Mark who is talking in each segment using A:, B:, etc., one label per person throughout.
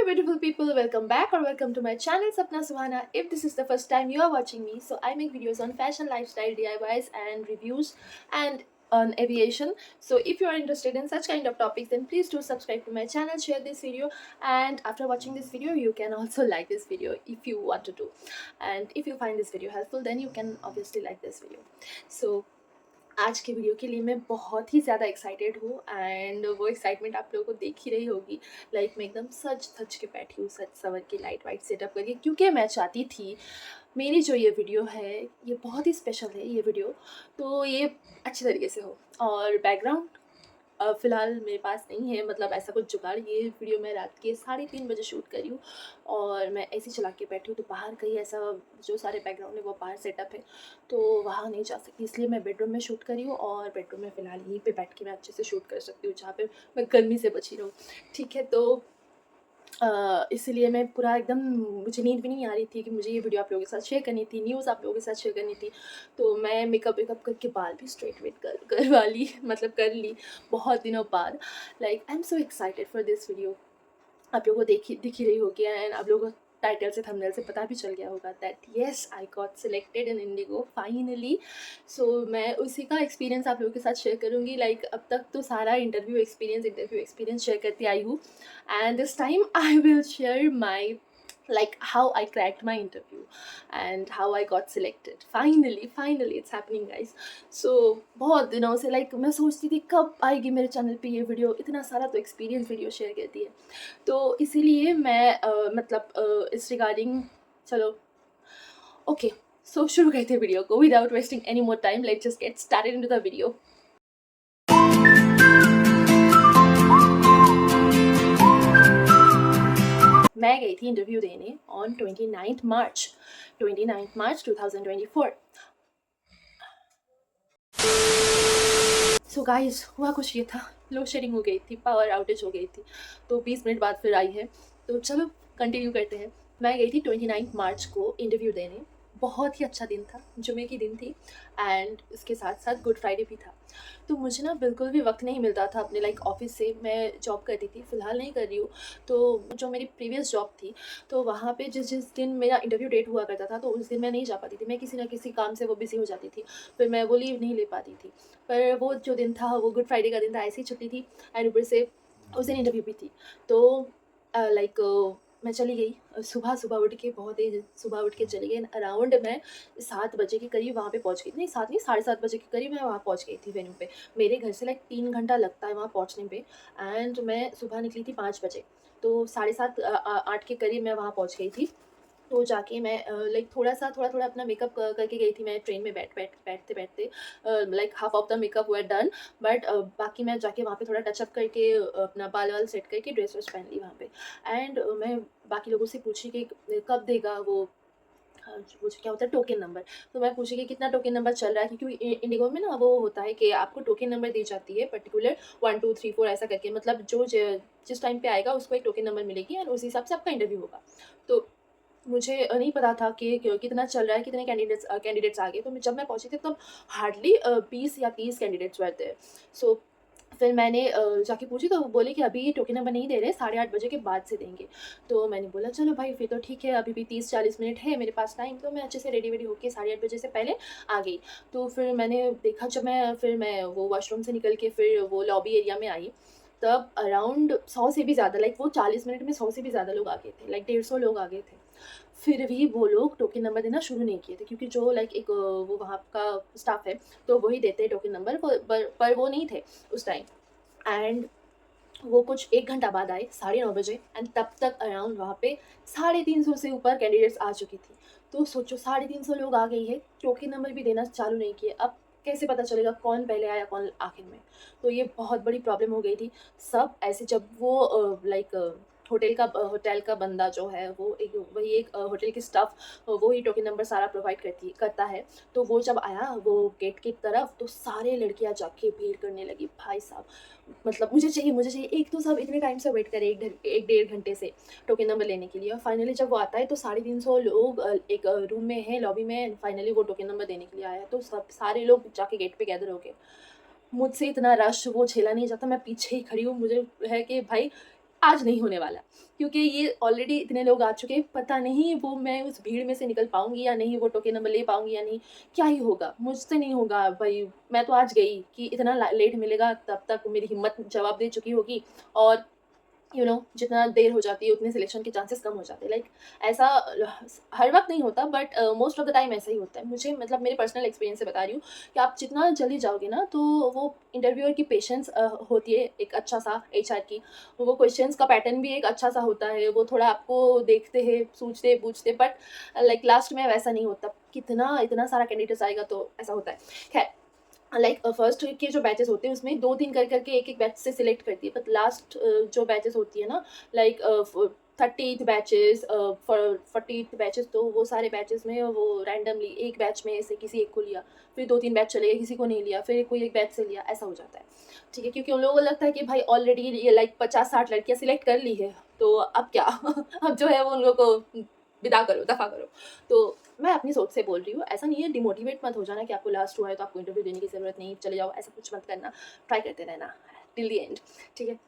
A: beautiful people, welcome back or welcome to my channel Sapna Suhana. If this is the first time you are watching me, so I make videos on fashion, lifestyle, DIYs and reviews and on aviation. So if you are interested in such kind of topics, then please do subscribe to my channel, share this video, and after watching this video you can also like this video if you want to do. And if you find this video helpful, then you can obviously like this video. So आज के video के लिए मैं बहुत ही ज़्यादा excited हूँ and वो excitement आप लोगों को देख ही रही होगी। मैं एकदम सज धज के बैठी हूँ, सज सवर के लाइट वाइट सेटअप करके, क्योंकि मैं चाहती थी मेरी जो ये वीडियो है ये बहुत ही स्पेशल है। ये वीडियो तो ये अच्छी तरीके से हो और बैकग्राउंड फ़िलहाल मेरे पास नहीं है, मतलब ऐसा कुछ जुगाड़। ये वीडियो मैं रात के 3:30 बजे शूट करी हूँ और मैं ऐसे चला के बैठी हूँ, तो बाहर कहीं ऐसा जो सारे बैकग्राउंड है वो बाहर सेटअप है, तो वहाँ नहीं जा सकती, इसलिए मैं बेडरूम में शूट करी हूँ। और बेडरूम में फ़िलहाल यहीं पे बैठ के मैं अच्छे से शूट कर सकती हूँ, जहाँ पे मैं गर्मी से बची रहूँ। ठीक है, तो इसीलिए मैं पूरा एकदम, मुझे नींद भी नहीं आ रही थी कि मुझे ये वीडियो आप लोगों के साथ शेयर करनी थी, न्यूज़ आप लोगों के साथ शेयर करनी थी। तो मैं मेकअप वेकअप करके बाल भी स्ट्रेट वेट करवा ली, मतलब कर ली बहुत दिनों बाद। I am so excited for this video. आप लोगों को दिख ही रही होगी एंड आप लोगों को टाइटल से थंबनेल से पता भी चल गया होगा that yes I got selected in IndiGo finally. So मैं उसी का एक्सपीरियंस आप लोगों के साथ शेयर करूँगी। अब तक तो सारा इंटरव्यू एक्सपीरियंस शेयर करती आई हूँ and this time I will share my how I cracked my interview and how I got selected. Finally it's happening guys. So बहुत दिनों से मैं सोचती थी कब आएगी मेरे चैनल पे ये वीडियो, इतना सारा तो एक्सपीरियंस वीडियो शेयर करती है, तो इसीलिए मैं इस रिगार्डिंग चलो ओके। सो शुरू करते हैं वीडियो को without wasting any more time. Let's just get started into the video. मैं गई थी इंटरव्यू देने ऑन 29 मार्च 2024। सो गाइस, हुआ कुछ ये था, लोड शेडिंग हो गई थी, पावर आउटेज हो गई थी, तो 20 मिनट बाद फिर आई है। तो चलो कंटिन्यू करते हैं। मैं गई थी 29 मार्च को इंटरव्यू देने। बहुत ही अच्छा दिन था, जुमे की दिन थी एंड इसके साथ साथ गुड फ्राइडे भी था। तो मुझे ना बिल्कुल भी वक्त नहीं मिलता था अपने ऑफिस से। मैं जॉब करती थी, फ़िलहाल नहीं कर रही हूँ। तो जो मेरी प्रीवियस जॉब थी, तो वहाँ पे जिस जिस दिन मेरा इंटरव्यू डेट हुआ करता था, तो उस दिन मैं नहीं जा पाती थी। मैं किसी ना किसी काम से वो बिज़ी हो जाती थी, फिर मैं वो लीव नहीं ले पाती थी। पर वो जो दिन था वो गुड फ्राइडे का दिन था, ऐसी छुट्टी थी एंड ऊपर से उस दिन इंटरव्यू भी थी। तो मैं चली गई सुबह उठ के, बहुत तेज़ सुबह उठ के चली गई। अराउंड मैं 7 बजे के करीब वहाँ पे पहुँच गई। नहीं 7 नहीं, 7:30 बजे के करीब मैं वहाँ पहुँच गई थी वेन्यू पे। मेरे घर से 3 घंटा लगता है वहाँ पहुँचने पे एंड मैं सुबह निकली थी 5 बजे। तो 7:30 8 के करीब मैं वहाँ पहुँच गई थी। तो जाके मैं थोड़ा अपना मेकअप करके गई थी। मैं ट्रेन में बैठते हाफ ऑफ द मेकअप हुआ डन, बट बाकी मैं जाके वहाँ पे थोड़ा टचअप करके अपना बाल वाल सेट करके ड्रेस वेस पहन ली वहाँ पे। एंड मैं बाकी लोगों से पूछी कि कब देगा वो वो क्या होता है टोकन नंबर। तो मैं पूछी कि कितना टोकन नंबर चल रहा है, क्योंकि इंडिगो में ना वो होता है कि आपको टोकन नंबर दी जाती है पर्टिकुलर 1 2 3 4 ऐसा करके, मतलब जिस टाइम पे आएगा उसको एक टोकन नंबर मिलेगी एंड उस हिसाब से आपका इंटरव्यू होगा। तो मुझे नहीं पता था कि कितना चल रहा है, कितने कैंडिडेट्स आ गए। तो जब मैं पहुंची थी तब हार्डली 20 या 30 कैंडिडेट्स हुए थे। सो फिर मैंने जाके पूछी, तो वो बोले कि अभी टोकन नंबर नहीं दे रहे, 8:30 बजे के बाद से देंगे। तो मैंने बोला चलो भाई फिर तो ठीक है, अभी भी 30-40 मिनट है मेरे पास टाइम। तो मैं अच्छे से रेडी वेडी होकर 8:30 बजे से पहले आ गई। तो फिर मैंने देखा, जब मैं वो वॉशरूम से निकल के फिर वो लॉबी एरिया में आई, तब अराउंड 100 से भी ज़्यादा, वो 40 मिनट में 100 से भी ज़्यादा लोग आ गए थे, 150 लोग आ गए थे। फिर भी वो लोग टोकन नंबर देना शुरू नहीं किए थे, क्योंकि जो एक वो वहाँ का स्टाफ है, तो वही देते हैं टोकन नंबर, पर वो नहीं थे उस टाइम। एंड वो कुछ 1 घंटा बाद आए, 9:30 बजे, एंड तब तक अराउंड वहाँ पे 350 से ऊपर कैंडिडेट्स आ चुकी थी। तो सोचो 350 लोग आ गई है, टोकन नंबर भी देना चालू नहीं किए। अब कैसे पता चलेगा कौन पहले आया कौन आखिर में? तो ये बहुत बड़ी प्रॉब्लम हो गई थी। सब ऐसे, जब वो होटल का बंदा जो है, वो एक होटल की स्टाफ, वो ही टोकन नंबर सारा प्रोवाइड करता है। तो वो जब आया वो गेट की तरफ, तो सारे लड़कियां जाके भीड़ करने लगी। भाई साहब, मतलब मुझे चाहिए। एक तो सब इतने टाइम से वेट करे, 1 डेढ़ घंटे से टोकन नंबर लेने के लिए, और फाइनली जब वो आता है तो 350 लोग एक रूम में हैं, लॉबी में। फाइनली वो टोकन नंबर देने के लिए आया, तो सारे लोग जाके गेट पे गैदर हो गए। मुझसे इतना रश वो झेला नहीं जाता, मैं पीछे ही खड़ी हूँ। मुझे है कि भाई आज नहीं होने वाला, क्योंकि ये ऑलरेडी इतने लोग आ चुके हैं, पता नहीं वो मैं उस भीड़ में से निकल पाऊँगी या नहीं, वो टोकन नंबर ले पाऊँगी या नहीं, क्या ही होगा, मुझसे नहीं होगा भई। मैं तो आज गई कि इतना लेट मिलेगा, तब तक मेरी हिम्मत जवाब दे चुकी होगी, और जितना देर हो जाती है उतने सिलेक्शन के चांसेस कम हो जाते हैं। लाइक ऐसा हर वक्त नहीं होता, but most of the time ऐसा ही होता है। मुझे मतलब मेरे पर्सनल एक्सपीरियंस से बता रही हूँ कि आप जितना जल्दी जाओगे ना, तो वो इंटरव्यूअर की पेशेंस होती है एक अच्छा सा, एचआर की वो क्वेश्चंस का पैटर्न भी एक अच्छा सा होता है, वो थोड़ा आपको देखते हैं, सोचते पूछते, बट लाइक लास्ट में वैसा नहीं होता। कितना इतना सारा कैंडिडेट्स आएगा तो ऐसा होता है। खैर, लाइक फर्स्ट के जो बैचेस होते हैं उसमें 2-3 करके एक-एक बैच से सिलेक्ट करती है, बट लास्ट जो बैचेस होती है ना, like 30th batches, 40th batches, तो वो सारे बैचेस में वो रैंडमली एक बैच में से किसी एक को लिया, फिर 2-3 बैच चले गए, किसी को नहीं लिया, फिर कोई एक बैच से लिया, ऐसा हो जाता है। ठीक है, क्योंकि उन लोगों को लगता है कि भाई ऑलरेडी ये लाइक 50-60 लड़कियाँ सिलेक्ट कर ली है, तो अब क्या अब जो है वो उन लोगों को विदा करो, दफ़ा करो। तो मैं अपनी सोच से बोल रही हूँ, ऐसा नहीं है, डिमोटिवेट मत हो जाना कि आपको लास्ट हुआ है तो आपको इंटरव्यू देने की ज़रूरत नहीं, चले जाओ, ऐसा कुछ मत करना, ट्राई करते रहना टिल द एंड, ठीक है।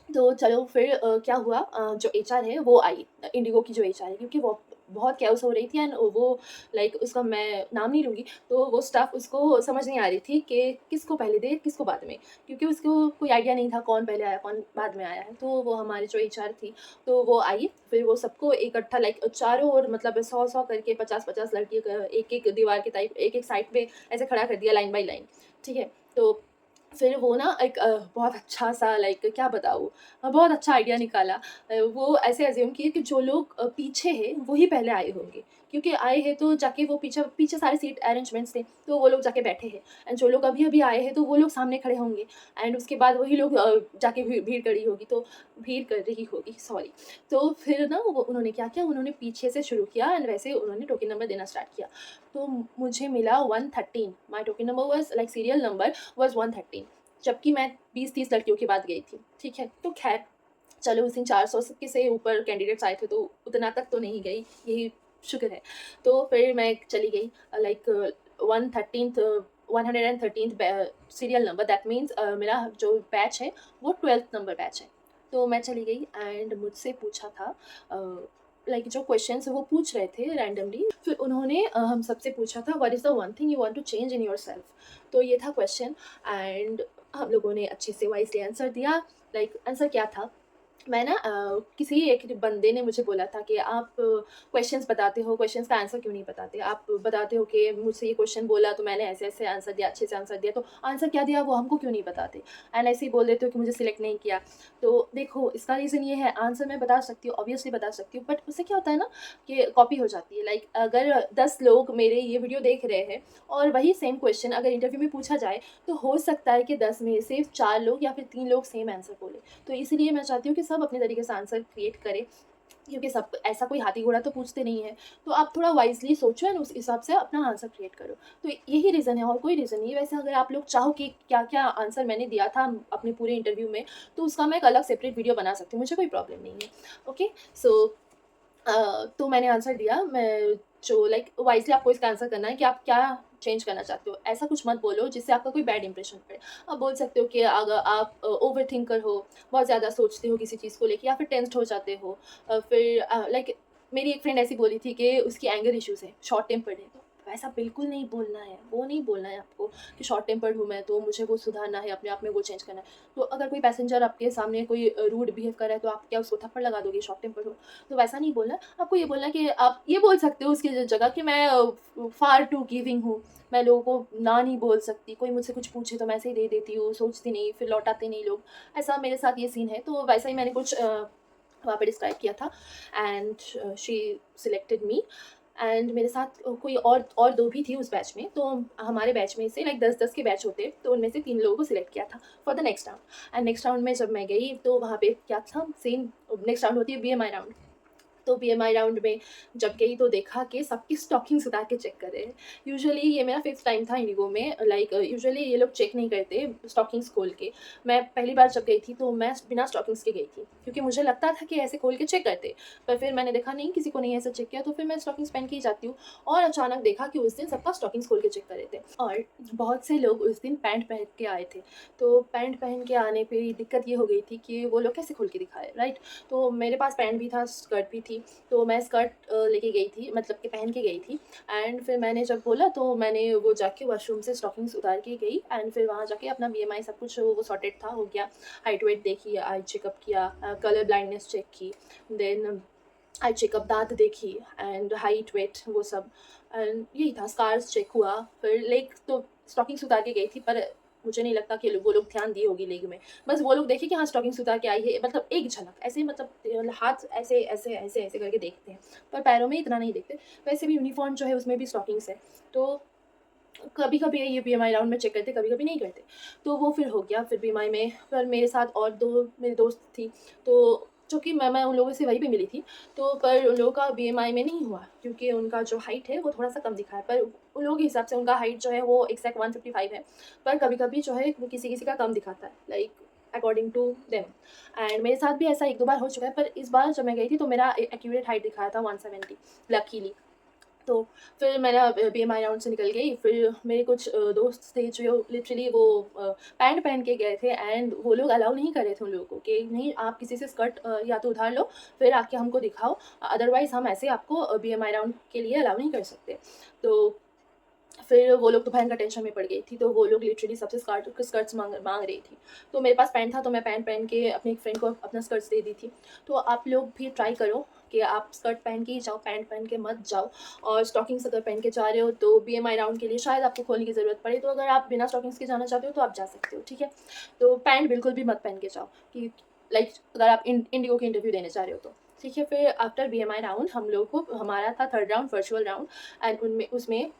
A: तो चलो फिर क्या हुआ, जो एचआर है वो आई, इंडिगो की जो एचआर है, क्योंकि वो बहुत कैओस हो रही थी, एंड वो लाइक उसका मैं नाम नहीं लूँगी, तो वो स्टाफ उसको समझ नहीं आ रही थी कि किसको पहले दे किसको बाद में, क्योंकि उसको कोई आइडिया नहीं था कौन पहले आया कौन बाद में आया है। तो वो हमारी जो एचआर थी, तो वो आई, फिर वो सबको इकट्ठा लाइक चारों ओर, मतलब 100-100 करके 50-50 लड़की एक-एक दीवार के टाइप एक-एक साइड पे ऐसे खड़ा कर दिया, लाइन बाय लाइन, ठीक है। तो फिर वो ना एक बहुत अच्छा-सा, लाइक क्या बताऊँ, बहुत अच्छा आइडिया निकाला। वो ऐसे अज़्यूम किए कि जो लोग पीछे हैं वही पहले आए होंगे, क्योंकि आए हैं तो जाके वो पीछे पीछे सारे सीट अरेंजमेंट्स थे, तो वो लोग जाके बैठे हैं, एंड जो लोग अभी-अभी आए हैं तो वो लोग सामने खड़े होंगे, एंड उसके बाद वही लोग जाके भीड़ करी होगी, तो भीड़ कर रही होगी, सॉरी। तो फिर ना वो उन्होंने क्या किया, उन्होंने पीछे से शुरू किया, एंड वैसे उन्होंने टोकन नंबर देना स्टार्ट किया। तो मुझे मिला 113, my token number was like serial number was 113, जबकि मैं 20-30 लड़कियों के बाद गई थी, ठीक है। तो खैर चलो, उस दिन 400 सबके से ऊपर कैंडिडेट्स आए थे, तो उतना तक तो नहीं गई, यही शुक्र है। तो फिर मैं चली गई, like 113th 113th serial number, that means मेरा जो बैच है वो 12th नंबर बैच है। तो मैं चली गई, एंड मुझसे पूछा था लाइक जो क्वेश्चंस वो पूछ रहे थे रैंडमली, फिर उन्होंने हम सबसे पूछा था, what is the one thing you want to change in yourself. तो ये था क्वेश्चन, एंड हम लोगों ने अच्छे से वाइज़ली आंसर दिया। लाइक आंसर क्या था, मैं ना किसी एक बंदे ने मुझे बोला था कि आप क्वेश्चंस बताते हो, क्वेश्चंस का आंसर क्यों नहीं बताते? आप बताते हो कि मुझसे ये क्वेश्चन बोला तो मैंने ऐसे-ऐसे आंसर दिया, अच्छे से आंसर दिया, तो आंसर क्या दिया वो हमको क्यों नहीं बताते? एंड ऐसे ही बोल देते हो कि मुझे सिलेक्ट नहीं किया। तो देखो, इसका रीज़न ये है, आंसर मैं बता सकती हूँ, ऑब्वियसली बता सकती हूँ, बट उससे क्या होता है ना कि कॉपी हो जाती है। लाइक अगर 10 लोग मेरे ये वीडियो देख रहे हैं और वही सेम क्वेश्चन अगर इंटरव्यू में पूछा जाए, तो हो सकता है कि 10 में से 4 लोग या फिर 3 लोग सेम आंसर बोलें। तो इसीलिए मैं चाहती हूँ कि सब अपने तरीके से आंसर क्रिएट करें, क्योंकि सब ऐसा कोई हाथी घोड़ा तो पूछते नहीं है। तो आप थोड़ा वाइज़ली सोचो, एंड उस हिसाब से अपना आंसर क्रिएट करो। तो यही रीज़न है, और कोई रीज़न नहीं है। वैसे अगर आप लोग चाहो कि क्या-क्या आंसर मैंने दिया था अपने पूरे इंटरव्यू में, तो उसका मैं एक अलग सेपरेट वीडियो बना सकती हूँ, मुझे कोई प्रॉब्लम नहीं है। ओके, सो तो मैंने आंसर दिया, मैं जो लाइक वाइज़ली आपको इसका आंसर करना है कि आप क्या चेंज करना चाहते हो। ऐसा कुछ मत बोलो जिससे आपका कोई बैड इंप्रेशन पड़े। आप बोल सकते हो कि अगर आप ओवरथिंकर हो, बहुत ज़्यादा सोचते हो किसी चीज़ को लेके, या फिर टेंस्ड हो जाते हो। फिर लाइक मेरी एक फ्रेंड ऐसी बोली थी कि उसकी एंगर इश्यूज़ है, शॉर्ट टेम्पर्ड है, तो वैसा बिल्कुल नहीं बोलना है। वो नहीं बोलना है आपको कि शॉर्ट टेम्पर्ड हूँ मैं, तो मुझे वो सुधारना है, अपने आप में वो चेंज करना है। तो अगर कोई पैसेंजर आपके सामने कोई रूड बिहेव कर रहा है, तो आप क्या उसको थप्पड़ लगा दोगे शॉर्ट टेम्पर्ड हो? तो वैसा नहीं बोलना है। आपको ये बोलना है कि आप ये बोल सकते हो उसकी जगह कि मैं फार टू गिविंग हूँ, मैं लोगों को ना नहीं बोल सकती, कोई मुझसे कुछ पूछे तो मैं ऐसे ही दे देती हूँ, सोचती नहीं, फिर लौटाते नहीं लोग। ऐसा मेरे साथ ये सीन है, तो वैसा ही मैंने कुछ वहाँ पे डिस्क्राइब किया था, and she selected me. And मेरे साथ कोई और 2 भी थी उस बैच में, तो हमारे बैच में से लाइक 10-10 के बैच होते, तो उनमें से 3 लोगों को सिलेक्ट किया था for the next round. And next round में जब मैं गई, तो वहाँ पे क्या था, सेम नेक्स्ट राउंड होती है बीएमआई राउंड। तो बीएमआई राउंड में जब गई तो देखा कि सबकी स्टॉकिंग्स उतार के चेक कर रहे हैं। यूजुअली ये मेरा फिफ्थ टाइम था इंडिगो में, लाइक यूजुअली ये लोग चेक नहीं करते स्टॉकिंग्स खोल के। मैं पहली बार जब गई थी तो मैं बिना स्टॉकिंग्स के गई थी, क्योंकि मुझे लगता था कि ऐसे खोल के चेक करते, पर फिर मैंने देखा नहीं, किसी को नहीं ऐसा चेक किया, तो फिर मैं स्टॉकिंग्स पहन के ही जाती हूँ। और अचानक देखा कि उस दिन सबका स्टॉकिंग्स खोल के चेक कर रहे थे, और बहुत से लोग उस दिन पैंट पहन के आए थे। तो पैंट पहन के आने पर दिक्कत ये हो गई थी कि वो लोग कैसे खोल के दिखाए, राइट। तो मेरे पास पैंट भी था, स्कर्ट भी थी, तो मैं स्कर्ट लेके गई थी, मतलब कि पहन के गई थी। एंड फिर मैंने जब बोला तो मैंने वो जाके वॉशरूम से स्टॉकिंग्स उतार के गई, एंड फिर वहाँ जाके अपना बीएमआई सब कुछ वो सॉर्टेड था, हो गया। हाइट वेट देखी, आई चेकअप किया, कलर ब्लाइंडनेस चेक की, देन आई चेकअप, दांत देखी, एंड हाइट वेट वो सब, एंड यही था। स्कार्स चेक हुआ, फिर लेग तो स्टॉकिंग्स उतार के गई थी, पर मुझे नहीं लगता कि वो लोग ध्यान दिए होगी लेग में। बस वो लोग देखे कि हाँ स्टॉकिंग्स उतार के आई है, मतलब एक झलक ऐसे ही, मतलब हाथ ऐसे ऐसे ऐसे ऐसे करके देखते हैं, पर पैरों में इतना नहीं देखते। वैसे भी यूनिफॉर्म जो है उसमें भी स्टॉकिंग्स है, तो कभी कभी ये बीएमआई राउंड में चेक करते, कभी कभी नहीं करते। तो वो फिर हो गया। फिर बीएमआई में पर मेरे साथ और दो मेरी दोस्त थी, तो चूँकि मैं उन लोगों से वहीं पे मिली थी, तो पर उन लोगों का बीएमआई में नहीं हुआ, क्योंकि उनका जो हाइट है वो थोड़ा-सा कम दिखा है। पर उन लोगों के हिसाब से उनका हाइट जो है वो एग्ज़ैक्ट 155 है, पर कभी-कभी जो है वो किसी-किसी का कम दिखाता है, like according to them. And मेरे साथ भी ऐसा 1-2 बार हो चुका है, पर इस बार जब मैं गई थी तो मेरा एक्यूरेट हाइट दिखाया था 170, लकीली। तो फिर मैं बीएमआई राउंड से निकल गई। फिर मेरे कुछ दोस्त थे जो लिटरली वो पैंट पहन के गए थे, एंड वो लोग अलाउ नहीं कर रहे थे उन लोगों को कि नहीं, आप किसी से स्कर्ट या तो उधार लो, फिर आके हमको दिखाओ, अदरवाइज़ हम ऐसे आपको बीएमआई राउंड के लिए अलाउ नहीं कर सकते। तो फिर वो लोग दोपहर का टेंशन में पड़ गई थी, तो वो लोग लिटरली सबसे स्कर्ट्स माँग रही थी। तो मेरे पास पैंट था, तो मैं पैंट पहन के अपनी एक फ्रेंड को अपना स्कर्ट्स दे दी थी। तो आप लोग भी ट्राई करो कि आप स्कर्ट पहन के ही जाओ, पैंट पहन के मत जाओ। और स्टॉकिंग्स अगर पहन के जा रहे हो तो बीएमआई राउंड के लिए शायद आपको खोलने की ज़रूरत पड़े, तो अगर आप बिना स्टॉकिंग्स के जाना चाहते हो तो आप जा सकते हो, ठीक है। तो पैंट बिल्कुल भी मत पहन के जाओ, कि लाइक अगर आप इंडिगो की इंटरव्यू देने जा रहे हो तो, ठीक है। फिर आफ्टर बीएमआई राउंड हम लोग को, हमारा था third round, virtual round. And उनमें उसमें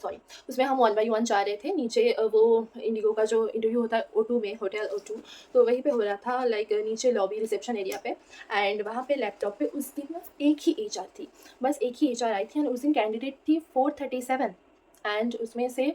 A: सॉरी, उसमें हम 1 बाय 1 जा रहे थे नीचे। वो इंडिगो का जो इंटरव्यू होता है O2 में, होटल O2, तो वहीं पे हो रहा था, लाइक नीचे लॉबी रिसेप्शन एरिया पे। एंड वहाँ पे लैपटॉप पे उस दिन बस एक ही एचआर थी, बस एक ही एचआर आई थी, एंड उस दिन कैंडिडेट थी 437। एंड उसमें से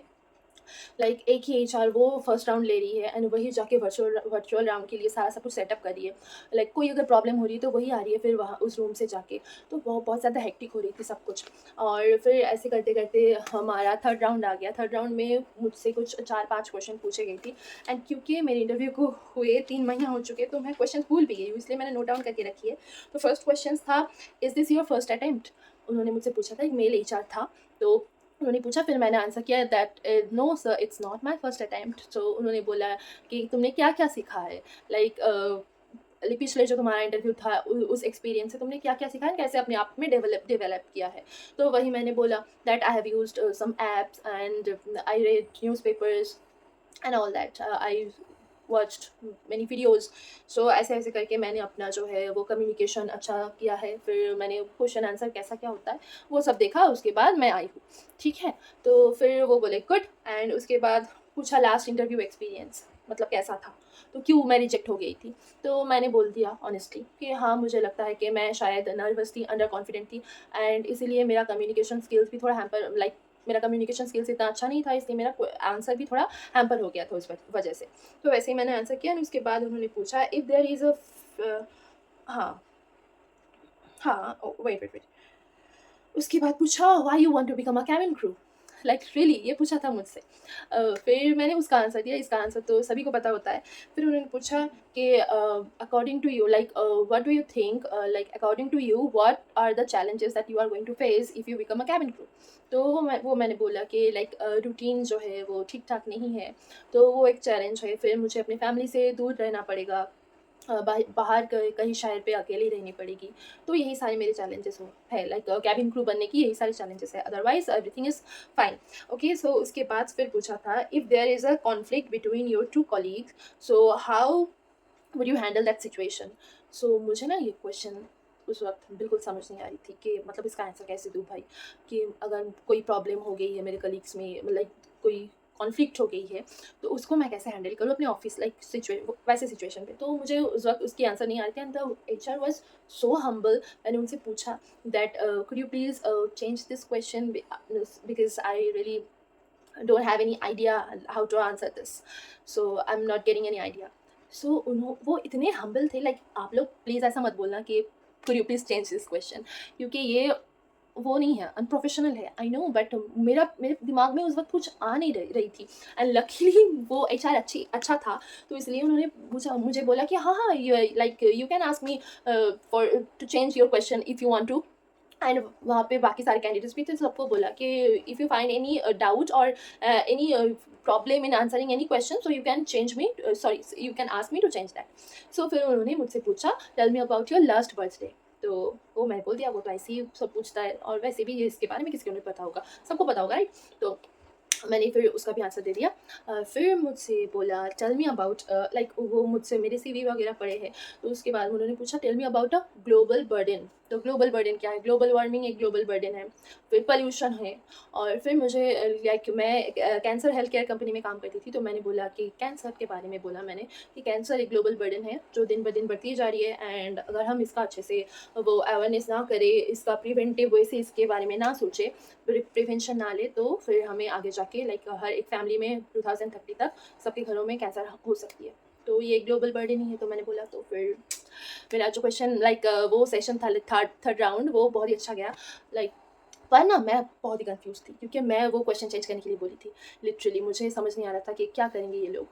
A: लाइक एक ही एचआर वो फर्स्ट राउंड ले रही है, एंड वही जाके वर्चुअल राउंड के लिए सारा सब कुछ सेटअप कर रही है। लाइक कोई अगर प्रॉब्लम हो रही है तो वही आ रही है फिर वहाँ उस रूम से जाके। तो बहुत बहुत ज़्यादा हेक्टिक हो रही थी सब कुछ। और फिर ऐसे करते करते हमारा थर्ड राउंड आ गया। थर्ड राउंड में मुझसे कुछ 4-5 क्वेश्चन पूछे गई थी, एंड क्योंकि मेरे इंटरव्यू को हुए 3 महीने हो चुके, तो मैं क्वेश्चन भूल भी गई हूँ, इसलिए मैंने नोट डाउन करके रखी है। तो फर्स्ट क्वेश्चन था, is this your first attempt? उन्होंने मुझसे पूछा था, एक मेल एचआर था। तो उन्होंने पूछा, फिर मैंने आंसर किया that no sir, it's not my first attempt. तो उन्होंने बोला कि तुमने क्या क्या सीखा है, लाइक पिछले जो तुम्हारा इंटरव्यू था उस एक्सपीरियंस से तुमने क्या क्या सीखा है, कैसे अपने आप में डेवलप किया है। तो वही मैंने बोला that I have used some apps, and I read newspapers and all that, I watched many videos. So ऐसे ऐसे करके मैंने अपना जो है वो कम्युनिकेशन अच्छा किया है। फिर मैंने क्वेश्चन आंसर कैसा क्या होता है वो सब देखा, उसके बाद मैं आई हूँ, ठीक है। तो फिर वो बोले गुड, एंड उसके बाद पूछा लास्ट इंटरव्यू एक्सपीरियंस मतलब कैसा था, तो क्यों मैं रिजेक्ट हो गई थी। तो मैंने बोल दिया ऑनेस्टली कि हाँ, मुझे लगता है कि मैं शायद नर्वस थी, अंडर कॉन्फिडेंट थी, एंड इसीलिए मेरा कम्युनिकेशन स्किल्स भी थोड़ा हैम्पर, लाइक मेरा कम्युनिकेशन स्किल्स इतना अच्छा नहीं था, इसलिए मेरा आंसर भी थोड़ा हैम्पर हो गया था उस वजह से। तो वैसे ही मैंने आंसर किया, और उसके बाद उन्होंने पूछा इफ़ देयर इज़ हाँ, हाँ, वेट, वेट, वेट। उसके बाद पूछा why you want to become a cabin crew? Like really ये पूछा था मुझसे। फिर मैंने उसका आंसर दिया, इसका आंसर तो सभी को पता होता है। फिर उन्होंने पूछा कि according to you, like what do you think, like according to you what are the challenges that you are going to face if you become a cabin crew? तो मैंने बोला कि लाइक रूटीन जो है वो ठीक ठाक नहीं है, तो वो एक चैलेंज है। फिर मुझे अपनी फैमिली से दूर रहना पड़ेगा, बाहर कहीं शहर पे अकेली रहनी पड़ेगी। तो यही सारे मेरे चैलेंजेस हो है, लाइक केबिन क्रू बनने की यही सारे चैलेंजेस है, otherwise everything is fine. Okay, so उसके बाद फिर पूछा था if there is a conflict between your 2 colleagues, so how would you handle that situation? So मुझे ना ये क्वेश्चन उस वक़्त बिल्कुल समझ नहीं आ रही थी कि मतलब इसका आंसर कैसे दूँ भाई, कि अगर कोई प्रॉब्लम हो गई है मेरे कलीग्स में, लाइक कोई कॉन्फ्लिक्ट हो गई है, तो उसको मैं कैसे हैंडल करूँ अपने ऑफिस वैसे सिचुएशन पे। तो मुझे उस वक्त उसकी आंसर नहीं आ रही थी, and the HR was so humble. मैंने उनसे पूछा that could you please change this question because I really don't have any idea how to answer this, so I'm not getting any idea. So वो इतने humble थे, like आप लोग please ऐसा मत बोलना कि could you please change this question, क्योंकि ये वो नहीं है, अनप्रोफेशनल है, आई नो, बट मेरे दिमाग में उस वक्त कुछ आ नहीं रही थी। एंड लकीली वो HR अच्छा था, तो इसलिए उन्होंने मुझे बोला कि हाँ हाँ, you can ask me for to change your question if you want to. And वहाँ पे बाकी सारे कैंडिडेट्स भी थे, सबको बोला कि if you find any doubt और any problem in answering any question, so you can change me, sorry, you can ask me to change that. So फिर उन्होंने मुझसे पूछा tell me about your last birthday. तो वो मैं बोल दिया, वो तो ऐसे ही सब पूछता है, और वैसे भी इसके बारे में किसी को नहीं पता होगा, सबको पता होगा, राइट। तो मैंने फिर उसका भी आंसर दे दिया। फिर मुझसे बोला टेल मी अबाउट, लाइक वो मुझसे मेरे CV वगैरह पढ़े हैं, तो उसके बाद उन्होंने पूछा tell me about a global burden. तो ग्लोबल बर्डन क्या है? ग्लोबल वार्मिंग एक ग्लोबल बर्डन है, फिर पोल्यूशन है। और फिर मुझे लाइक मैं कैंसर हेल्थ केयर कंपनी में काम करती थी, तो मैंने बोला कि कैंसर के बारे में बोला मैंने कि कैंसर एक ग्लोबल बर्डन है जो दिन ब दिन बढ़ती जा रही है, एंड अगर हम इसका अच्छे से वो अवेयरनेस ना करें, इसका प्रिवेंटिव वे से इसके बारे में ना सोचे, प्रिवेंशन ना ले, तो फिर हमें आगे जाके लाइक हर एक फैमिली में 2030 तक सबके घरों में कैंसर हो सकती है। तो ये ग्लोबल बर्डन ही है। तो मैंने बोला, तो फिर मेरा जो क्वेश्चन लाइक वो सेशन था थर्ड राउंड, वो बहुत ही अच्छा गया। लाइक पर ना मैं बहुत ही कंफ्यूज थी, क्योंकि मैं वो क्वेश्चन चेंज करने के लिए बोली थी। लिटरली मुझे समझ नहीं आ रहा था कि क्या करेंगे ये लोग।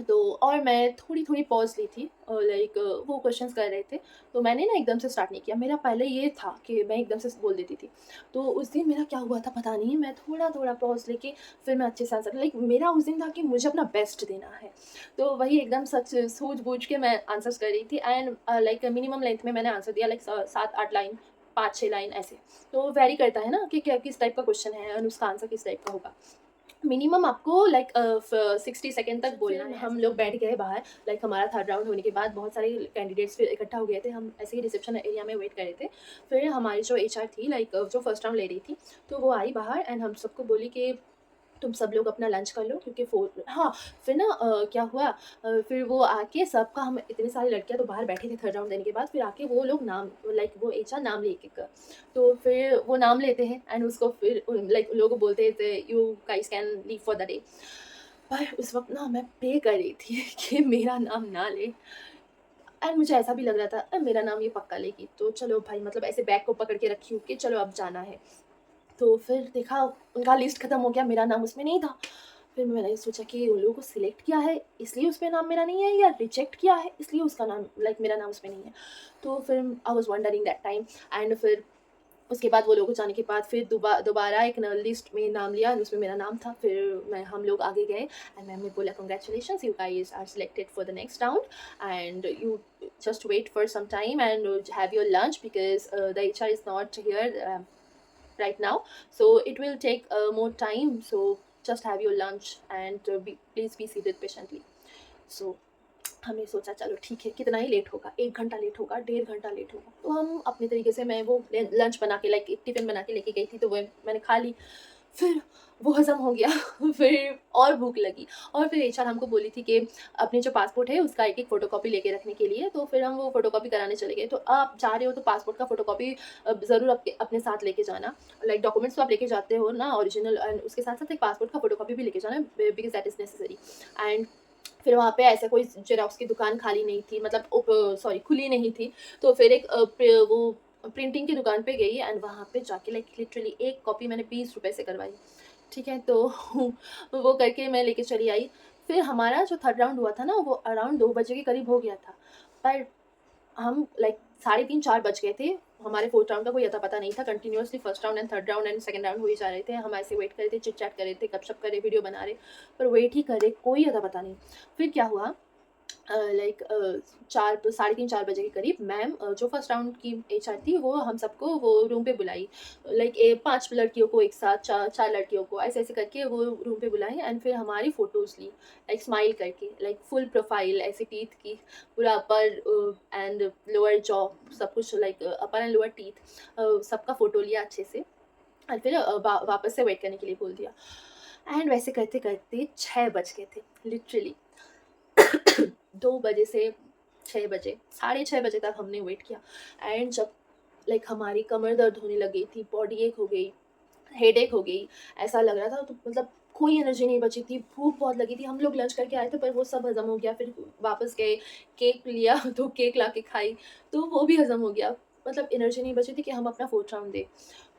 A: तो और मैं थोड़ी पॉज़ ली थी, लाइक वो क्वेश्चंस कर रहे थे, तो मैंने ना एकदम से स्टार्ट नहीं किया। मेरा पहले ये था कि मैं एकदम से बोल देती थी। तो उस दिन मेरा क्या हुआ था पता नहीं, मैं थोड़ा पॉज़ लेके फिर मैं अच्छे से आंसर, लाइक मेरा उस दिन था कि मुझे अपना बेस्ट देना है। तो वही एकदम सच सूझ-बूझ के मैं आंसर्स कर रही थी, एंड लाइक मिनिमम लेंथ में मैंने आंसर दिया, लाइक 7-8 लाइन, 5-6 लाइन ऐसे। तो वेरी करता है ना कि क्या किस टाइप का क्वेश्चन है और उसका आंसर किस टाइप का होगा। मिनिमम आपको लाइक 60 सेकेंड तक बोलना है। हम लोग बैठ गए बाहर, लाइक हमारा थर्ड राउंड होने के बाद बहुत सारे कैंडिडेट्स फिर इकट्ठा हो गए थे। हम ऐसे ही रिसेप्शन एरिया में वेट कर रहे थे। फिर हमारी जो HR थी, लाइक जो फर्स्ट राउंड ले रही थी, तो वो आई बाहर एंड हम सबको बोली कि तुम सब लोग अपना लंच कर लो, क्योंकि हाँ, फिर ना क्या हुआ, फिर वो आके सबका, हम इतनी सारी लड़कियाँ तो बाहर बैठे थे थर्ड राउंड देने के बाद, फिर आके वो लोग नाम, लाइक वो HR नाम ले एक, तो फिर वो नाम लेते हैं एंड उसको फिर लाइक लोग बोलते थे you guys can leave for the day. पर उस वक्त ना मैं प्रे कर रही थी कि मेरा नाम ना ले, एंड मुझे ऐसा भी लग रहा था मेरा नाम ये पक्का लेगी, तो चलो भाई, मतलब ऐसे बैग को पकड़ के रखी हूँ कि चलो अब जाना है। तो फिर देखा उनका लिस्ट खत्म हो गया, मेरा नाम उसमें नहीं था। फिर मैंने सोचा कि उन लोगों को सिलेक्ट किया है इसलिए उसमें नाम मेरा नहीं है, या रिजेक्ट किया है इसलिए उसका नाम, लाइक मेरा नाम उसमें नहीं है। तो फिर I was wondering that time, and फिर उसके बाद वो लोगों जाने के बाद फिर दोबारा एक लिस्ट में नाम लिया, उसमें मेरा नाम था। फिर हम लोग आगे गए एंड मैम ने बोला congratulations, you guys are selected for the next round and you just wait for some time and have your lunch because the HR is not here right now, so it will take more time, so just have your lunch and please be seated patiently. So हमने सोचा चलो ठीक है, कितना ही late होगा, 1 घंटा late होगा, 1.5 घंटा लेट होगा, तो हम अपने तरीके से, मैं वो लंच बना के लाइक एक टिफ़िन बना के लेके गई थी, तो वो मैंने खा ली। फिर वो हज़म हो गया फिर और भूख लगी, और फिर HR हमको बोली थी कि अपने जो पासपोर्ट है उसका एक फ़ोटोकॉपी लेके रखने के लिए, तो फिर हम वो फ़ोटोकॉपी कराने चले गए। तो आप जा रहे हो तो पासपोर्ट का फ़ोटोकॉपी ज़रूर अपने साथ लेके जाना, लाइक डॉक्यूमेंट्स तो आप लेके जाते हो ना ओरिजिनल, एंड उसके साथ-साथ एक पासपोर्ट का फ़ोटोकॉपी भी लेके जाना, because that is necessary. And फिर वहाँ पे ऐसा कोई जेरॉक्स की दुकान खाली नहीं थी, मतलब खुली नहीं थी, तो फिर एक वो प्रिंटिंग की दुकान पे गई एंड वहाँ पे जाके लाइक लिटरली एक कॉपी मैंने 20 रुपए से करवाई, ठीक है? तो वो करके मैं लेके चली आई। फिर हमारा जो थर्ड राउंड हुआ था ना, वो अराउंड 2 बजे के करीब हो गया था, पर हम लाइक 3:30-4 बज गए थे। हमारे फोर्थ राउंड का कोई अता-पता नहीं था। Continuously first round and third round and second round हो ही जा रहे थे। हम ऐसे वेट कर रहे थे, चिट-चैट कर रहे थे, गपशप कर रहे, वीडियो बना रहे, पर वेट ही कर रहे, कोई अता-पता नहीं। फिर क्या हुआ, लाइक 3:30-4 बजे के करीब मैम, जो फर्स्ट राउंड की HR थी, वो हम सबको वो रूम पे बुलाई, लाइक 5 लड़कियों को एक साथ, 4 लड़कियों को ऐसे करके वो रूम पे बुलाई एंड फिर हमारी फ़ोटोज़ ली, लाइक स्माइल करके, लाइक फुल प्रोफाइल ऐसे टीथ की, पूरा अपर एंड लोअर जॉ, सब कुछ, like upper and lower teeth, सबका फ़ोटो लिया अच्छे से, और फिर वापस से वेट करने के लिए बोल दिया। एंड वैसे करते करते 6 बज गए थे लिटरली। 2 बजे से 6 बजे, साढ़े 6 बजे तक हमने वेट किया। एंड जब लाइक हमारी कमर दर्द होने लगी थी, बॉडी एक हो गई, हेडेक हो गई, ऐसा लग रहा था, तो मतलब कोई एनर्जी नहीं बची थी, भूख बहुत लगी थी। हम लोग लंच करके आए थे पर वो सब हज़म हो गया, फिर वापस गए, केक लिया तो केक ला के खाई, तो वो भी हज़म हो गया। मतलब एनर्जी नहीं बची थी कि हम अपना 4th राउंड दें।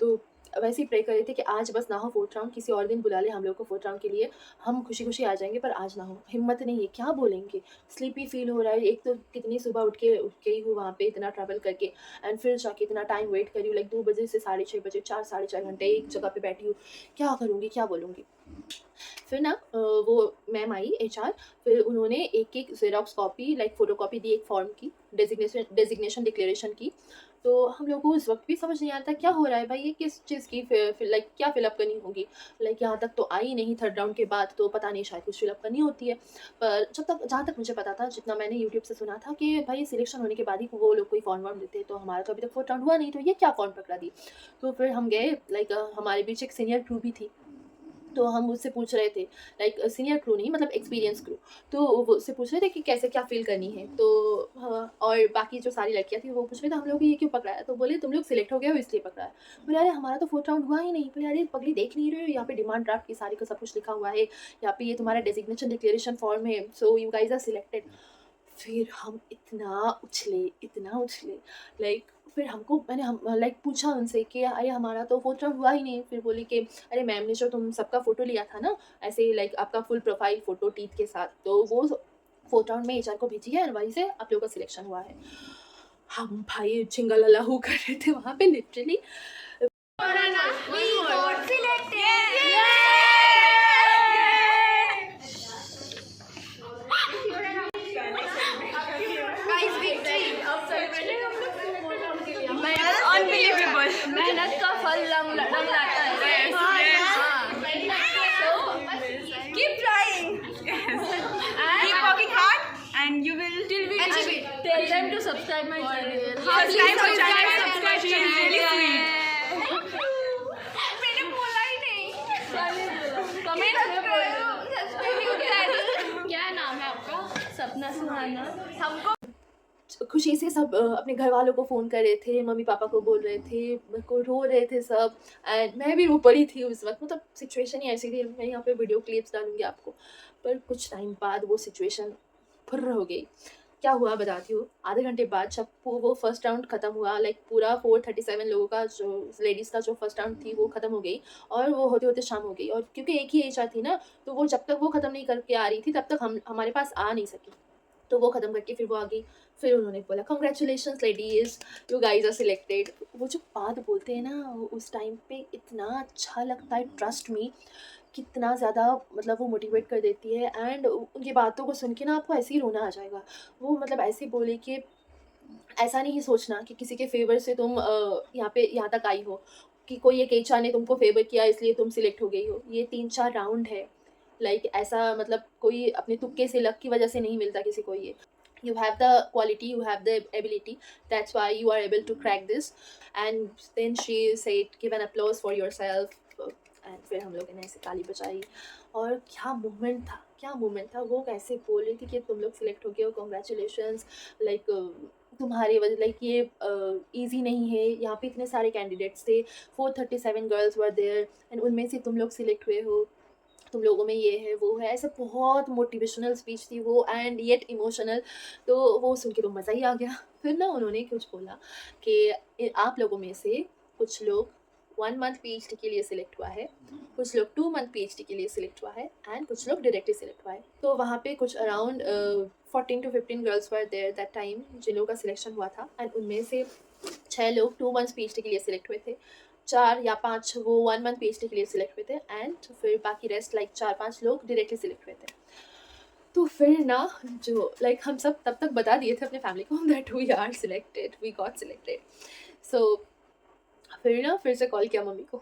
A: तो वैसे ही प्रे कर रहे थे कि आज बस ना हो 4th राउंड, किसी और दिन बुला ले हम लोग को 4th राउंड के लिए, हम खुशी-खुशी आ जाएँगे, पर आज ना हो। हिम्मत नहीं है, क्या बोलेंगे? स्लीपी फ़ील हो रहा है, एक तो कितनी सुबह उठ गई हूँ वहाँ पे इतना ट्रैवल करके, एंड फिर जाके इतना टाइम वेट करी हूँ, लाइक 2 बजे से साढ़े 6 बजे, 4 साढ़े 4 घंटे एक जगह पे बैठी हूँ। क्या करूँगी, क्या बोलूँगी? फिर ना वो मैम आई एचआर, फिर उन्होंने एक-एक ज़ेरॉक्स कॉपी लाइक फ़ोटोकॉपी दी एक फ़ॉर्म की, डेज़िग्नेशन डिक्लेरेशन की। तो हम लोगों को उस वक़्त भी समझ नहीं आ रहा था क्या हो रहा है भाई, ये किस चीज़ की फ़िर लाइक क्या फ़िलअप करनी होगी? लाइक यहाँ तक तो आई नहीं 3rd राउंड के बाद, तो पता नहीं शायद कुछ फ़िलअप करनी होती है। पर जहाँ तक मुझे पता था, जितना मैंने यूट्यूब से सुना था कि भाई सिलेक्शन होने के बाद ही वो लोग कोई फ़ॉर्म-वॉर्म देते हैं, तो हमारा तो अभी तक 4th राउंड हुआ नहीं, तो ये क्या फ़ॉर्म पकड़ा दी? तो फिर हम गए, लाइक हमारे बीच एक सीनियर क्रू भी थी। तो हम उससे पूछ रहे थे, लाइक सीनियर क्रू नहीं, मतलब एक्सपीरियंस क्रू। तो वो उससे पूछ रहे थे कि कैसे क्या फ़ील करनी है। तो हाँ, और बाकी जो सारी लड़कियाँ थी वो पूछ रही थी हम लोग को ये क्यों पकड़ा है? तो बोले तुम लोग सिलेक्ट हो गए हो इसलिए पकड़ा है। बोले अरे हमारा तो 4th राउंड हुआ ही नहीं। बोले अरे पगली देख नहीं रहे हो, यहाँ पे डिमांड ड्राफ्ट की सारी का सब कुछ लिखा हुआ है। यहाँ पे ये तुम्हारा डेज़िग्नेशन डिक्लेरेशन फॉर्म है, so you guys are selected. फिर हम इतना उछले, लाइक फिर हमको मैंने हम लाइक पूछा उनसे कि अरे हमारा तो 4th राउंड हुआ ही नहीं। फिर बोली कि अरे मैम ने जो तुम सबका फ़ोटो लिया था ना, ऐसे लाइक आपका फुल प्रोफाइल फ़ोटो टीथ के साथ, तो वो 4th राउंड में एचआर को भेजी है और वहीं से आप लोगों का सिलेक्शन हुआ है। हम भाई चिंगालल्लाहू कर रहे थे वहाँ पे लिटरली।
B: मेहनत का फल रंग लाता है।
C: Keep trying. Keep working hard, and you will achieve it.
B: Tell them to subscribe my channel.
C: Subscribe our channel. Subscribe. She is really sweet. मैंने बोला ही नहीं.
B: कमेंट में बोलो क्या नाम है आपका? सपना सुहाना।
C: हमको
A: खुशी से सब अपने घर वालों को फ़ोन कर रहे थे, मम्मी पापा को बोल रहे थे, मेरे को रो रहे थे सब, एंड मैं भी रो पड़ी थी उस वक़्त। मतलब सिचुएशन ही ऐसी थी, मैं यहाँ पे वीडियो क्लिप्स डालूँगी आपको। पर कुछ टाइम बाद वो सिचुएशन फुर्र हो गई। क्या हुआ बताती हूँ। आधे घंटे बाद जब वो फर्स्ट राउंड ख़त्म हुआ, लाइक पूरा 437 लोगों का जो लेडीज़ का जो फर्स्ट राउंड थी वो ख़त्म हो गई, और वो होते-होते शाम हो गई, और क्योंकि एक ही एचआर थी ना, तो वो जब तक वो ख़त्म नहीं करके आ रही थी तब तक हम हमारे पास आ नहीं सकी। तो वो ख़त्म करके फिर वो आ गई। फिर उन्होंने बोला congratulations ladies, you guys are selected. वो जो बात बोलते हैं ना, उस टाइम पे इतना अच्छा लगता है, ट्रस्ट मी, कितना ज़्यादा मतलब वो मोटिवेट कर देती है। एंड उनकी बातों को सुन के ना आपको ऐसे ही रोना आ जाएगा। वो मतलब ऐसे बोले कि ऐसा नहीं सोचना कि किसी के फ़ेवर से तुम यहाँ तक आई हो, कि कोई एक एचआर ने तुमको फ़ेवर किया इसलिए तुम सिलेक्ट हो गई हो। ये 3-4 राउंड है। लाइक ऐसा मतलब कोई अपने तुक्के से, लक की वजह से नहीं मिलता किसी को ये। You have the quality, you have the ability, that's why you are able to crack this. And then she said give an applause for yourself. And फिर हम लोगों ने ऐसे ताली बजाई, और क्या मोमेंट था। वो कैसे बोल रही थी कि तुम लोग सिलेक्ट हो गए हो, कॉन्ग्रेचुलेशंस, लाइक तुम्हारी वजह, लाइक ये ईजी नहीं है, यहाँ पे इतने सारे कैंडिडेट्स थे, 437 गर्ल्स वर देयर, एंड उनमें से तुम लोग सिलेक्ट हुए हो, तुम लोगों में ये है वो है, ऐसे बहुत मोटिवेशनल स्पीच थी वो, एंड येट इमोशनल। तो वो सुन के तो मज़ा ही आ गया। फिर ना उन्होंने कुछ बोला कि आप लोगों में से कुछ लोग 1 मंथ पीएचडी के लिए सिलेक्ट हुआ है, कुछ लोग 2 मंथ पीएचडी के लिए सिलेक्ट हुआ है, एंड कुछ लोग डायरेक्टली सिलेक्ट हुआ है। तो वहाँ पे कुछ around 14 to 15 girls were there that time, जिन लोगों का सिलेक्शन हुआ था, एंड उनमें से 6 लोग 2 मंथ्स पीएचडी के लिए सिलेक्ट हुए थे, 4 या 5 वो 1 मंथ पीएचडी के लिए सिलेक्ट हुए थे, एंड फिर बाकी रेस्ट लाइक 4-5 लोग डायरेक्टली सिलेक्ट हुए थे। तो फिर ना जो लाइक हम सब तब तक बता दिए थे अपने फैमिली को that we are selected, we got selected. So फिर से कॉल किया मम्मी को,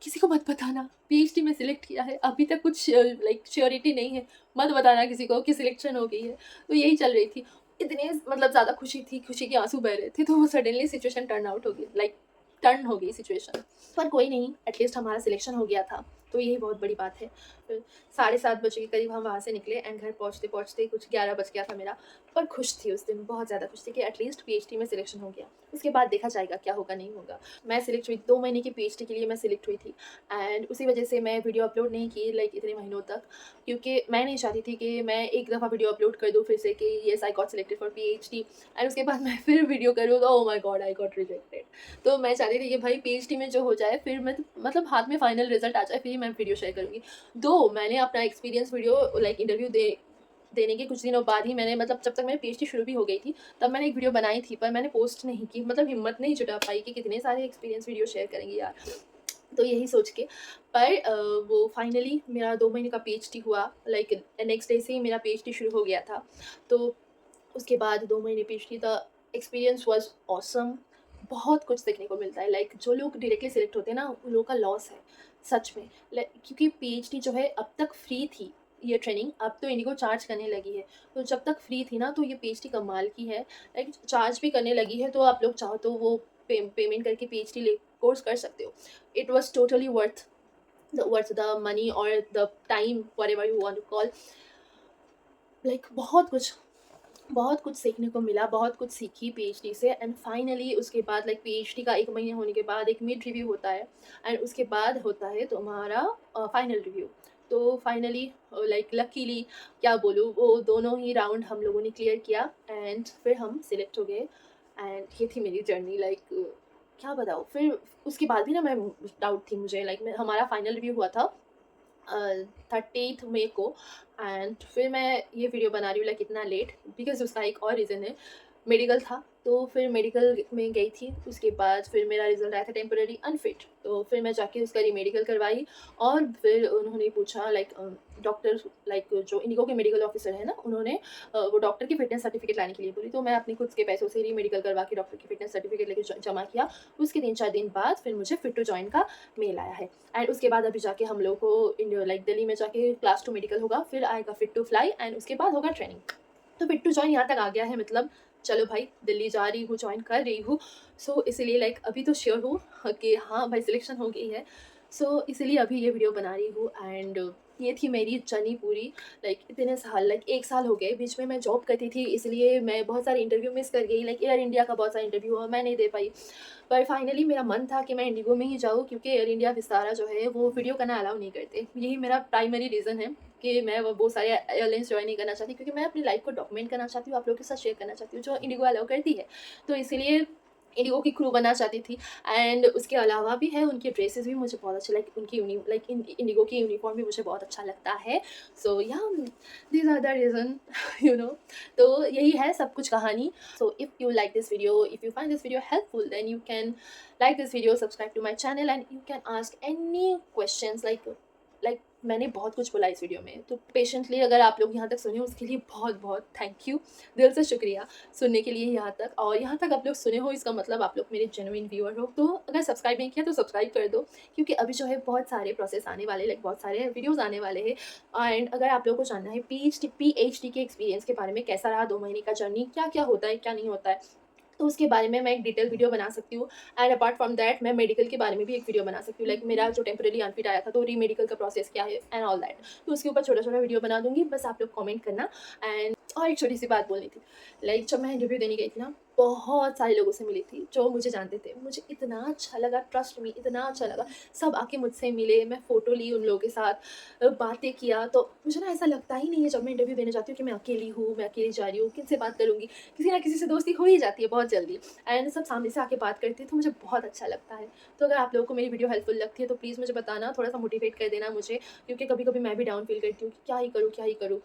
A: किसी को मत बताना पीएचडी में सिलेक्ट किया है, अभी तक कुछ लाइक श्योरिटी नहीं है, मत बताना किसी को कि सिलेक्शन हो गई है। तो यही चल रही थी, इतने मतलब ज़्यादा खुशी थी, खुशी के आंसू बह रहे थे। तो वो सडनली सिचुएशन टर्न आउट हो गई, लाइक टर्न हो गई सिचुएशन। पर कोई नहीं, एटलीस्ट हमारा सिलेक्शन हो गया था, तो यही बहुत बड़ी बात है। फिर 7:30 के करीब हम वहाँ से निकले एंड घर पहुँचते पहुँचते कुछ 11 बज गया था मेरा। पर खुश थी उस दिन, बहुत ज़्यादा खुश थी कि एटलीस्ट पीएचडी में सिलेक्शन हो गया। उसके बाद देखा जाएगा क्या होगा नहीं होगा। मैं सिलेक्ट हुई, 2 महीने की पीएचडी के लिए मैं सिलेक्ट हुई थी एंड उसी वजह से मैं वीडियो अपलोड नहीं की लाइक इतने महीनों तक, क्योंकि मैं नहीं चाहती थी कि मैं एक दफ़ा वीडियो अपलोड कर दूँ फिर से कि yes I got selected for PhD and उसके बाद मैं फिर वीडियो करूँ तो oh my God I got rejected. तो मैं चाहती थी कि भाई पीएचडी में जो हो जाए फिर मैं मतलब हाथ में फाइनल रिजल्ट आ जाए फिर ही मैं वीडियो शेयर करूँगी। दो मैंने अपना एक्सपीरियंस वीडियो लाइक इंटरव्यू देने के कुछ दिनों बाद ही मैंने, मतलब जब तक मेरी पीएचडी शुरू भी हो गई थी तब मैंने एक वीडियो बनाई थी, पर मैंने पोस्ट नहीं की, मतलब हिम्मत नहीं जुटा पाई कि कितने सारे एक्सपीरियंस वीडियो शेयर करेंगी यार। तो यही सोच के पर वो फाइनली मेरा 2 महीने का पीएचडी हुआ, लाइक नेक्स्ट डे से ही मेरा पीएचडी शुरू हो गया था। तो उसके बाद 2 महीने PhD the experience was awesome. बहुत कुछ सीखने को मिलता है, लाइक जो लोग डायरेक्टली सिलेक्ट होते हैं ना उन लोगों का लॉस है सच में, क्योंकि पीएचडी जो है अब तक फ्री थी ये ट्रेनिंग, अब तो इंडिगो चार्ज करने लगी है। तो जब तक फ्री थी ना तो ये पीएचडी कमाल की है, लाइक चार्ज भी करने लगी है, तो आप लोग चाहो तो वो पेमेंट करके पीएचडी ले कोर्स कर सकते हो। It was totally worth the money और the time, whatever you want to call. Like बहुत कुछ सीखने को मिला, बहुत कुछ सीखी पीएचडी से एंड फाइनली उसके बाद लाइक पीएचडी का 1 महीने होने के बाद एक मिड रिव्यू होता है एंड उसके बाद होता है तुम्हारा फाइनल रिव्यू। तो फाइनली लाइक लकीली क्या बोलूँ, वो दोनों ही राउंड हम लोगों ने क्लियर किया एंड फिर हम सिलेक्ट हो गए एंड ये थी मेरी जर्नी। लाइक क्या बताऊँ, फिर उसके बाद भी ना मैं डाउट थी मुझे, लाइक हमारा फाइनल रिव्यू हुआ था 30 मई को एंड फिर मैं ये वीडियो बना रही हूँ लाइक इतना लेट, बिकॉज उसका एक और रीज़न है, मेडिकल था। तो फिर मेडिकल में गई थी, उसके बाद फिर मेरा रिजल्ट आया था टेम्पररी अनफिट, तो फिर मैं जाके उसका रीमेडिकल करवाई और फिर उन्होंने पूछा लाइक डॉक्टर लाइक जो इंडिगो के मेडिकल ऑफिसर है ना, उन्होंने वो डॉक्टर की फिटनेस सर्टिफिकेट लाने के लिए बोली, तो मैं अपने खुद के पैसों से रीमेडिकल करवा के डॉक्टर की फिटनेस सर्टिफिकेट लेके जमा किया। उसके 3-4 दिन बाद फिर मुझे फिट टू जॉइन का मेल आया है एंड उसके बाद अभी जाके हम लोग को लाइक दिल्ली में जाके क्लास 2 मेडिकल होगा, फिर आएगा फिट टू फ्लाई एंड उसके बाद होगा ट्रेनिंग। तो फिट टू जॉइन यहाँ तक आ गया है, मतलब चलो भाई दिल्ली जा रही हूँ, ज्वाइन कर रही हूँ। सो इसीलिए लाइक अभी तो श्योर हूँ कि हाँ भाई सिलेक्शन हो गई है। सो इसीलिए अभी ये वीडियो बना रही हूँ एंड ये थी मेरी जर्नी पूरी। लाइक इतने साल, लाइक 1 साल हो गए, बीच में मैं जॉब करती थी इसलिए मैं बहुत सारे इंटरव्यू मिस कर गई, लाइक एयर इंडिया का बहुत सारा इंटरव्यू हुआ मैं नहीं दे पाई। पर फाइनली मेरा मन था कि मैं इंडिगो में ही जाऊँ, क्योंकि एयर इंडिया विस्तारा जो है वो वीडियो करना अलाउ नहीं करते। यही मेरा प्राइमरी रीज़न है कि मैं वो बहुत सारे एयरलाइंस ज्वाइन नहीं करना चाहती, क्योंकि मैं अपनी लाइफ को डॉक्यूमेंट करना चाहती हूँ, आप लोगों के साथ शेयर करना चाहती हूँ, जो इंडिगो अलाउ करती है। तो इसीलिए इंडिगो की क्रू बनना चाहती थी एंड उसके अलावा भी है उनकी ड्रेसेस भी मुझे बहुत अच्छे, लाइक उनकी इंडिगो की यूनिफॉर्म भी मुझे बहुत अच्छा लगता है। सो या these are the reason you know. तो यही है सब कुछ कहानी। So if you like this video, if you find this video helpful, then you can like this video, subscribe to my channel and you can ask any questions like मैंने बहुत कुछ बोला इस वीडियो में, तो पेशेंटली अगर आप लोग यहाँ तक सुने उसके लिए बहुत बहुत थैंक यू, दिल से शुक्रिया सुनने के लिए यहाँ तक। और यहाँ तक आप लोग सुने हो इसका मतलब आप लोग मेरे जेन्युइन व्यूअर हो। तो अगर सब्सक्राइब नहीं किया तो सब्सक्राइब कर दो, क्योंकि अभी जो है बहुत सारे प्रोसेस आने वाले, लाइक बहुत सारे वीडियोज़ आने वाले हैं एंड अगर आप लोग को जानना है PhD के एक्सपीरियंस के बारे में, कैसा रहा 2 महीने का जर्नी, क्या क्या होता है क्या नहीं होता है, तो उसके बारे में मैं एक डिटेल वीडियो बना सकती हूँ। एंड अपार्ट फ्रॉम दैट मैं मेडिकल के बारे में भी एक वीडियो बना सकती हूँ, लाइक मेरा जो टेम्पररी अनफिट आया था तो रीमेडिकल का प्रोसेस क्या है एंड ऑल दैट, तो उसके ऊपर छोटा छोटा वीडियो बना दूंगी, बस आप लोग कमेंट करना। एंड और एक छोटी सी बात बोलनी थी, लाइक जब मैं इंटरव्यू देने गई थी ना, बहुत सारे लोगों से मिली थी जो मुझे जानते थे, मुझे इतना अच्छा लगा, ट्रस्ट मी इतना अच्छा लगा, सब आके मुझसे मिले, मैं फ़ोटो ली उन लोगों के साथ, बातें किया। तो मुझे ना ऐसा लगता ही नहीं है जब मैं इंटरव्यू देने जाती हूँ कि मैं अकेली हूँ, मैं अकेली जा रही हूँ, किससे बात करूँगी, किसी ना किसी से दोस्ती हो ही जाती है बहुत जल्दी एंड सब सामने से आके बात करते हैं, तो मुझे बहुत अच्छा लगता है। तो अगर आप लोगों को मेरी वीडियो हेल्पफुल लगती है तो प्लीज़ मुझे बताना, थोड़ा सा मोटिवेट कर देना मुझे, क्योंकि कभी कभी मैं भी डाउन फील करती हूँ कि क्या ही करूँ,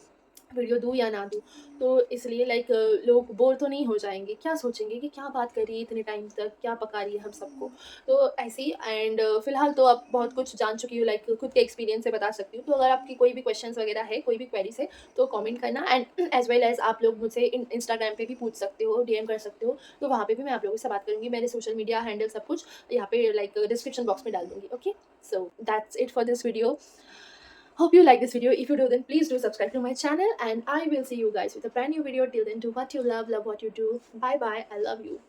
A: वीडियो दूँ या ना दूँ। तो इसलिए लाइक लोग बोर तो नहीं हो जाएंगे, क्या सोचेंगे कि क्या बात कर रही है इतने टाइम तक, क्या पका रही है हम सबको, तो ऐसे ही। एंड फिलहाल तो अब बहुत कुछ जान चुकी हूँ, लाइक खुद के एक्सपीरियंस से बता सकती हूँ। तो अगर आपकी कोई भी क्वेश्चंस वगैरह है, कोई भी क्वेरीज है, तो कमेंट करना एंड एज वेल एज आप लोग मुझसे इंस्टाग्राम पे भी पूछ सकते हो, DM कर सकते हो, तो वहाँ पे भी मैं आप लोगों से बात करूँगी। मेरे सोशल मीडिया हैंडल सब कुछ यहाँ पे लाइक डिस्क्रिप्शन बॉक्स में डाल दूँगी। Okay, so that's it for this video. Hope you like this video. If you do, then please do subscribe to my channel and I will see you guys with a brand new video. Till then, do what you love what you do. Bye bye. I love you.